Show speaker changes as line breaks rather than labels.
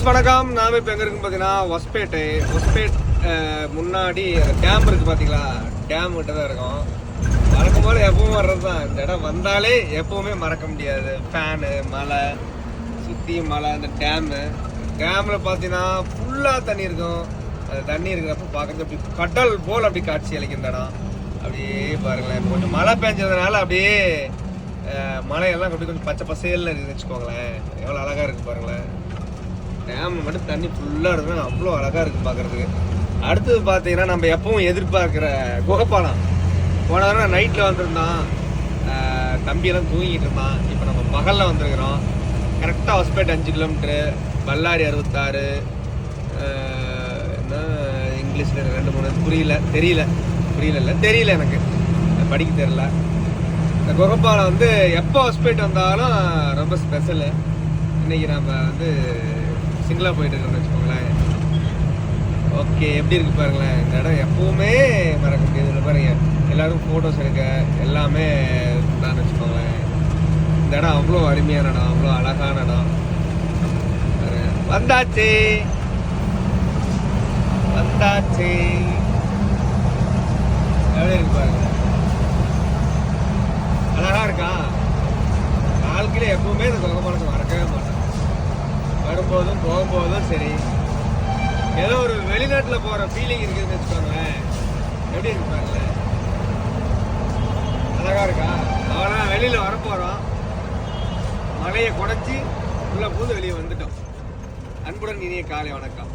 Viewers வணக்கம். நாம இப்போ எங்கே இருக்குன்னு பார்த்தீங்கன்னா ஒஸ்பேட் முன்னாடி டேம் இருக்குது பார்த்தீங்களா, டேம் கிட்ட தான் இருக்கோம். வழக்கம் போல் எப்பவும் வர்றது தான். இந்த இடம் வந்தாலே எப்பவுமே மறக்க முடியாது. ஃபேனு, மலை, சுற்றி மலை, அந்த டேமில் பார்த்தீங்கன்னா ஃபுல்லாக தண்ணி இருக்கும். அந்த தண்ணி இருக்கிறப்ப பார்க்குறது அப்படி கடல் போல் அப்படி காட்சி அளிக்கும் இந்த இடம். அப்படியே பாருங்களேன், கொஞ்சம் மழை பெஞ்சதுனால அப்படியே மலையெல்லாம் அப்படி கொஞ்சம் பச்சை பசேல்னு இருக்குதுன்னு வச்சுக்கோங்களேன். எவ்வளோ அழகாக இருக்குது பாருங்களேன். டேமில் மட்டும் தண்ணி ஃபுல்லாக இருக்குதுன்னு அவ்வளோ அழகாக இருக்குது பார்க்குறதுக்கு. அடுத்தது பார்த்தீங்கன்னா நம்ம எப்பவும் எதிர்பார்க்குற குகைப்பாலம். போன தடவை நைட்டில் வந்திருந்தோம், தம்பியெல்லாம் தூங்கிட்டு இருந்தான். இப்போ நம்ம பகலில் வந்துருக்குறோம். கரெக்டாக ஹொஸ்பேட் 5 கிலோமீட்ரு, பல்லாரி 66. என்ன இங்கிலீஷில் 2-3 தெரியல எனக்கு படிக்க தெரியல. இந்த குகைப்பாலம் வந்து எப்போ ஹொஸ்பேட் வந்தாலும் ரொம்ப ஸ்பெஷலு. இன்றைக்கி நம்ம வந்து சிங்கிளாக போயிட்டு இருக்கோம்னு வச்சுக்கோங்களேன். ஓகே, எப்படி இருக்கு பாருங்களேன். இந்த இடம் எப்பவுமே மறக்க முடியாது. பாருங்க, எல்லாரும் ஃபோட்டோஸ் எடுக்க எல்லாமே தான் வச்சுக்கோங்களேன். இந்த இடம் அவ்வளோ அருமையான இடம், அவ்வளோ அழகான இடம். வந்தாச்சு. எப்படி இருக்கு பாருங்க, அழகா இருக்கா. வாழ்க்கையில எப்பவுமே இந்த குகைப்பாலத்தை மறக்கவே மாட்டேன். வரும்போதும் போகும்போதும் சரி, ஏதோ ஒரு வெளிநாட்டில் போகிற ஃபீலிங் இருக்குதுன்னு வச்சுக்கோங்களேன். எப்படி இருக்கு பாருங்களேன், அழகா இருக்கா. அவ்வளோதான், வெளியில் வரப்போகிறோம். மலையை குடைச்சி உள்ள போது வெளியே வந்துட்டோம். அன்புடன் இனிய காலை வணக்கம்.